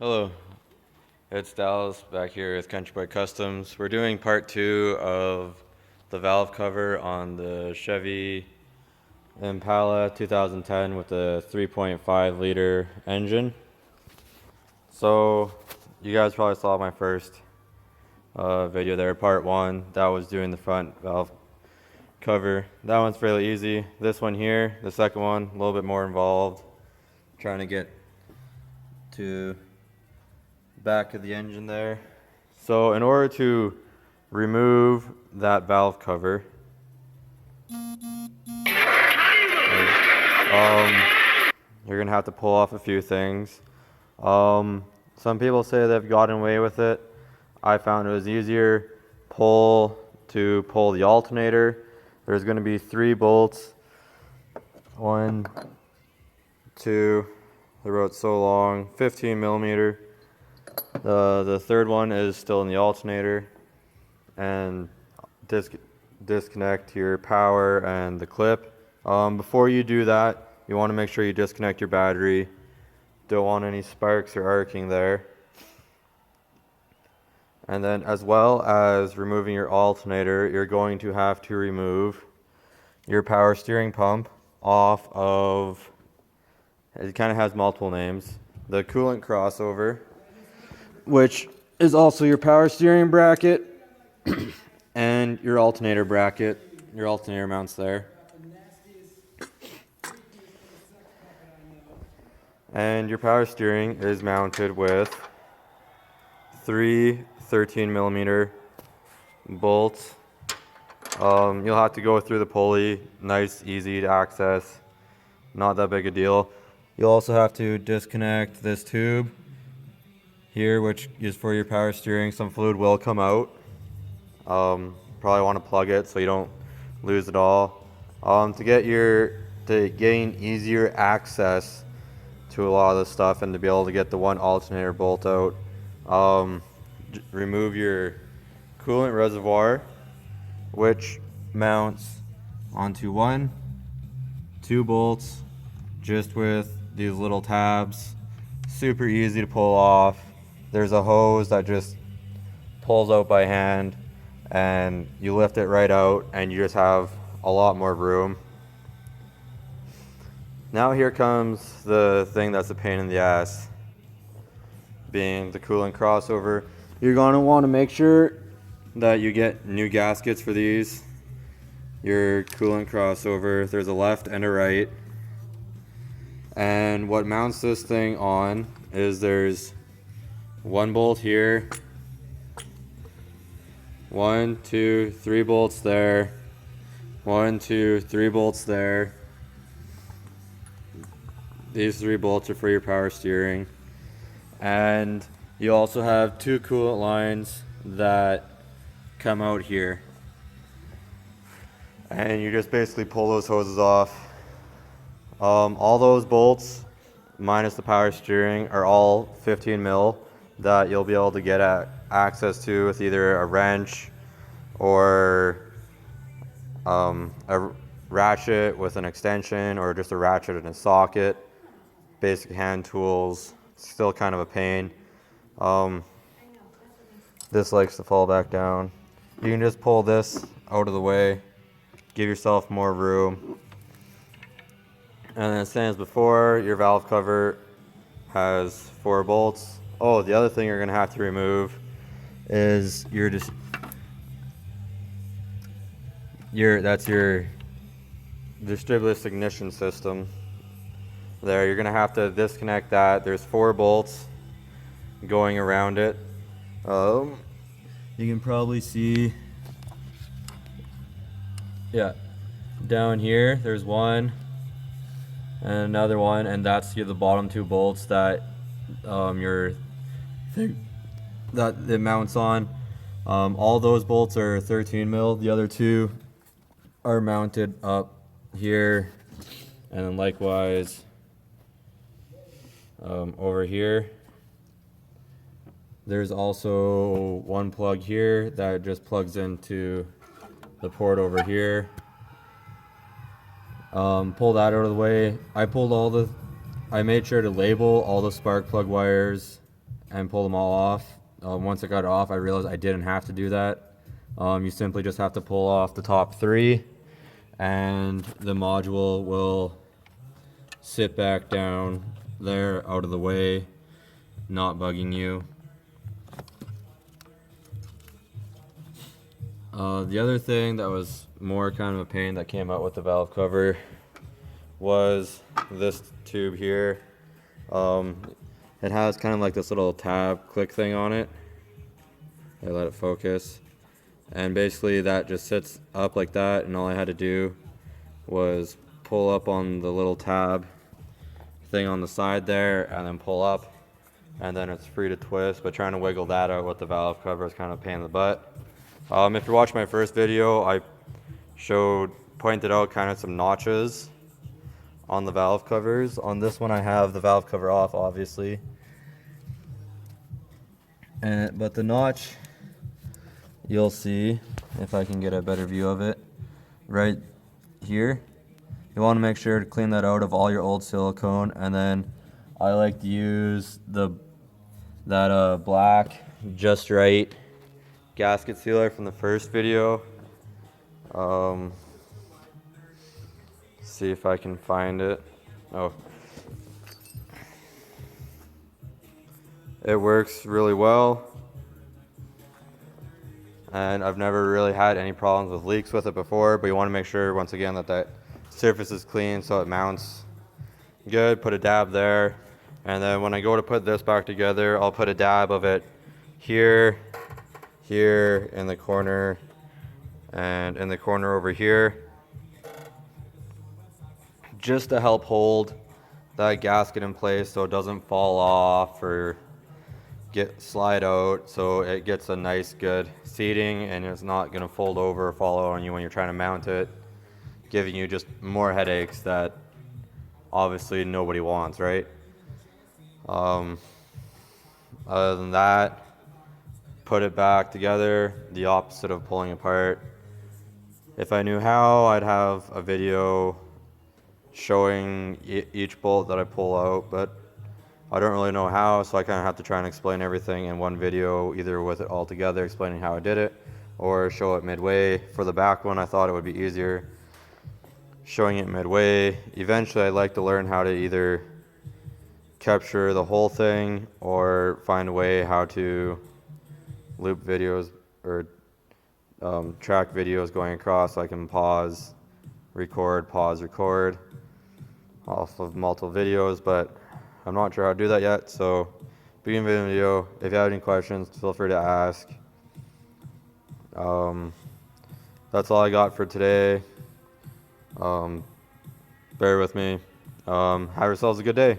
Hello, it's Dallas back here with Country Boy Customs. We're doing part 2 of the valve cover on the Chevy Impala 2010 with the 3.5 liter engine. So you guys probably saw my first video there, part 1. That was doing the front valve cover. That one's fairly easy. This one here, the second one, a little bit more involved. Trying to get to back of the engine there. So in order to remove that valve cover, you're gonna have to pull off a few things. Some people say they've gotten away with it. I found it was easier to pull the alternator. There's gonna be 3 bolts. 1, 2, the road's so long, 15 millimeter. The third one is still in the alternator, and disconnect your power and the clip. Before you do that, you want to make sure you disconnect your battery. Don't want any sparks or arcing there. And then, as well as removing your alternator, you're going to have to remove your power steering pump off of, it kind of has multiple names, the coolant crossover, which is also your power steering bracket and your alternator bracket. Your alternator mounts there. And your power steering is mounted with 3 13 millimeter bolts. You'll have to go through the pulley. Nice, easy to access. Not that big a deal. You'll also have to disconnect this tube here, which is for your power steering. Some fluid will come out. Probably want to plug it so you don't lose it all. To gain easier access to a lot of this stuff and to be able to get the one alternator bolt out, remove your coolant reservoir, which mounts onto 2 bolts just with these little tabs. Super easy to pull off. There's a hose that just pulls out by hand, and you lift it right out and you just have a lot more room. Now here comes the thing that's a pain in the ass, being the coolant crossover. You're going to want to make sure that you get new gaskets for these. Your coolant crossover, there's a left and a right. And what mounts this thing on is there's 1 bolt here, 1, 2, 3 bolts there, 1, 2, 3 bolts there. These 3 bolts are for your power steering. And you also have 2 coolant lines that come out here. And you just basically pull those hoses off. All those bolts, minus the power steering, are all 15 mil that you'll be able to get access to with either a wrench or a ratchet with an extension, or just a ratchet and a socket. Basic hand tools. Still kind of a pain. This likes to fall back down. You can just pull this out of the way, give yourself more room. And then, same as before, your valve cover has 4 bolts. Oh, the other thing you're going to have to remove is that's your distributed ignition system. There, you're going to have to disconnect that. There's 4 bolts going around it. You can probably see, yeah, down here there's 1 and another 1, and that's the bottom 2 bolts that that it mounts on. All those bolts are 13 mil. The other 2 are mounted up here, and then likewise over here. There's also 1 plug here that just plugs into the port over here. Pull that out of the way. I made sure to label all the spark plug wires and pull them all off. Once I got it off, I realized I didn't have to do that. You simply just have to pull off the top 3 and the module will sit back down there out of the way, not bugging you. The other thing that was more kind of a pain that came out with the valve cover was this tube here. It has kind of like this little tab click thing on it. I let it focus. And basically that just sits up like that, and all I had to do was pull up on the little tab thing on the side there and then pull up, and then it's free to twist. But trying to wiggle that out with the valve cover is kind of a pain in the butt. If you watched my first video, I pointed out kind of some notches on the valve covers. On this one I have the valve cover off, obviously, but the notch, you'll see if I can get a better view of it right here. You want to make sure to clean that out of all your old silicone, and then I like to use that black Just Right gasket sealer from the first video. See if I can find it. Oh, it works really well, and I've never really had any problems with leaks with it before. But you want to make sure, once again, that surface is clean so it mounts good. Put a dab there, and then when I go to put this back together, I'll put a dab of it here, here in the corner, and in the corner over here, just to help hold that gasket in place so it doesn't fall off or slide out, so it gets a nice good seating and it's not going to fold over or fall on you when you're trying to mount it, giving you just more headaches that obviously nobody wants, right? Other than that, put it back together, the opposite of pulling apart. If I knew how, I'd have a video showing each bolt that I pull out, but I don't really know how, so I kind of have to try and explain everything in one video, either with it all together, explaining how I did it, or show it midway. For the back one, I thought it would be easier showing it midway. Eventually, I'd like to learn how to either capture the whole thing or find a way how to loop videos or track videos going across, so I can pause, record off of multiple videos, but I'm not sure how to do that yet. So beginning of the video, if you have any questions, feel free to ask. That's all I got for today. Bear with me. Have yourselves a good day.